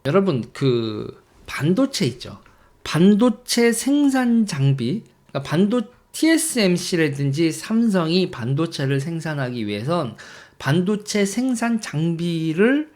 여러분 그 반도체 있죠. 반도체 생산 장비, 그러니까 TSMC라든지 삼성이 반도체를 생산하기 위해선 반도체 생산 장비를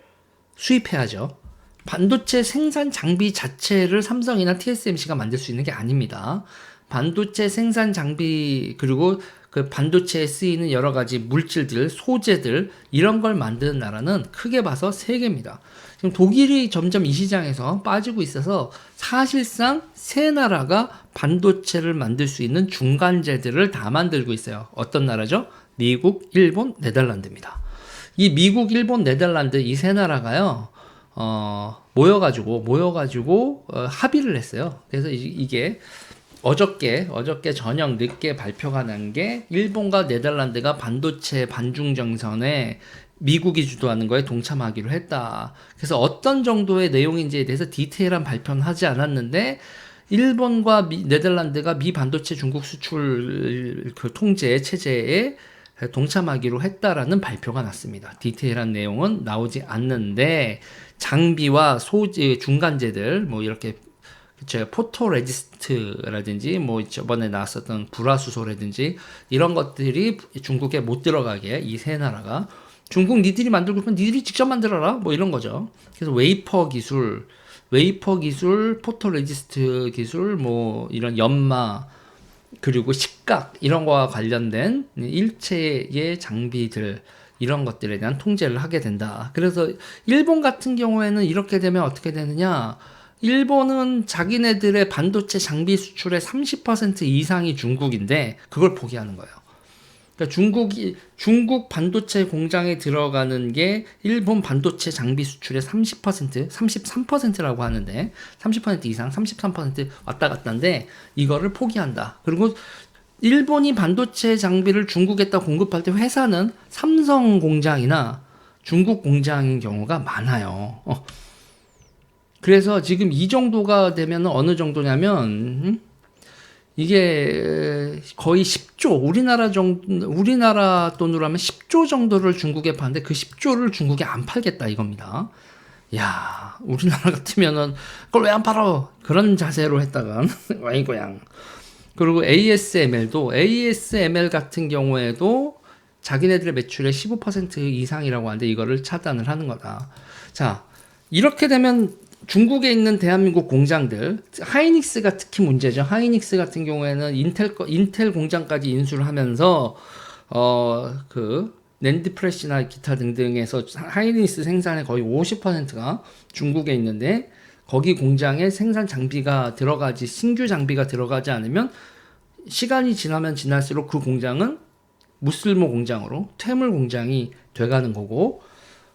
수입해야죠. 반도체 생산 장비 자체를 삼성이나 TSMC가 만들 수 있는 게 아닙니다. 반도체 생산 장비, 그리고 그 반도체에 쓰이는 여러 가지 물질들, 소재들, 이런 걸 만드는 나라는 크게 봐서 3개입니다. 지금 독일이 점점 이 시장에서 빠지고 있어서 사실상 3나라가 반도체를 만들 수 있는 중간재들을 다 만들고 있어요. 어떤 나라죠? 미국, 일본, 네덜란드입니다. 이 미국, 일본, 네덜란드 이 3나라가요, 모여가지고 합의를 했어요. 그래서 이게 어저께 저녁 늦게 발표가 난 게 일본과 네덜란드가 반도체 반중정선에 미국이 주도하는 거에 동참하기로 했다. 그래서 어떤 정도의 내용인지에 대해서 디테일한 발표는 하지 않았는데 일본과 네덜란드가 미 반도체 중국 수출 그 통제 체제에 동참하기로 했다라는 발표가 났습니다. 디테일한 내용은 나오지 않는데 장비와 소재 중간재들 뭐 이렇게 포토레지스트라든지 뭐 저번에 나왔었던 불화수소라든지 이런 것들이 중국에 못 들어가게 이 3나라가 중국 니들이 만들고 싶으면 니들이 직접 만들어라 뭐 이런 거죠. 그래서 웨이퍼 기술, 포토레지스트 기술, 뭐 이런 연마, 그리고 식각 이런 거와 관련된 일체의 장비들, 이런 것들에 대한 통제를 하게 된다. 그래서 일본 같은 경우에는 이렇게 되면 어떻게 되느냐, 일본은 자기네들의 반도체 장비 수출의 30% 이상이 중국인데 그걸 포기하는 거예요. 그러니까 중국 반도체 공장에 들어가는 게 일본 반도체 장비 수출의 30%, 33%라고 하는데 30% 이상, 33% 왔다 갔다인데 이거를 포기한다. 그리고 일본이 반도체 장비를 중국에다 공급할 때 회사는 삼성 공장이나 중국 공장인 경우가 많아요. 그래서 지금 이 정도가 되면 어느 정도냐면 이게 거의 10조, 우리나라 돈으로 하면 10조 정도를 중국에 파는데 그 10조를 중국에 안 팔겠다 이겁니다. 야, 우리나라 같으면은 그걸 왜 안 팔아? 그런 자세로 했다가 와이고양. 그리고 ASML 같은 경우에도 자기네들의 매출의 15% 이상이라고 하는데 이거를 차단을 하는 거다. 자, 이렇게 되면 중국에 있는 대한민국 공장들, 하이닉스가 특히 문제죠. 하이닉스 같은 경우에는 인텔 공장까지 인수를 하면서 낸드 프레시나 기타 등등에서 하이닉스 생산의 거의 50%가 중국에 있는데 거기 공장에 생산 장비가 들어가지, 신규 장비가 들어가지 않으면 시간이 지나면 지날수록 그 공장은 무쓸모 공장으로 퇴물 공장이 돼가는 거고,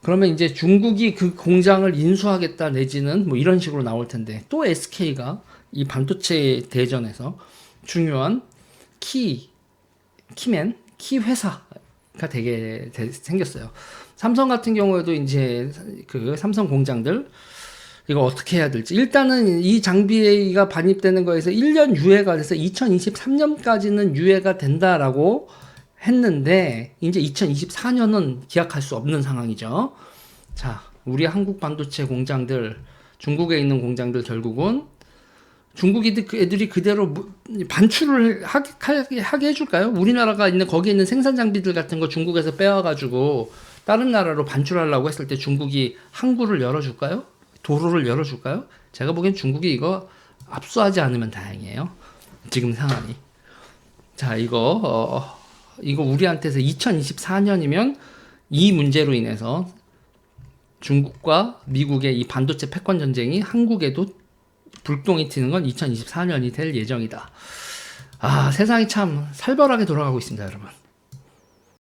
그러면 이제 중국이 그 공장을 인수하겠다 내지는 뭐 이런 식으로 나올 텐데, 또 SK가 이 반도체 대전에서 중요한 키 회사가 되게 생겼어요. 삼성 같은 경우에도 이제 그 삼성 공장들 이거 어떻게 해야 될지, 일단은 이 장비가 반입되는 거에서 1년 유예가 돼서 2023년까지는 유예가 된다라고 했는데 이제 2024년은 기약할 수 없는 상황이죠. 자, 우리 한국 반도체 공장들, 중국에 있는 공장들 결국은 중국 애들이 그대로 반출을 하게 해줄까요? 우리나라가 있는 거기에 있는 생산 장비들 같은 거 중국에서 빼와가지고 다른 나라로 반출하려고 했을 때 중국이 항구를 열어줄까요? 도로를 열어줄까요? 제가 보기엔 중국이 이거 압수하지 않으면 다행이에요. 지금 상황이. 자, 이거 우리한테서 2024년이면 이 문제로 인해서 중국과 미국의 이 반도체 패권 전쟁이 한국에도 불똥이 튀는 건 2024년이 될 예정이다. 아, 세상이 참 살벌하게 돌아가고 있습니다, 여러분.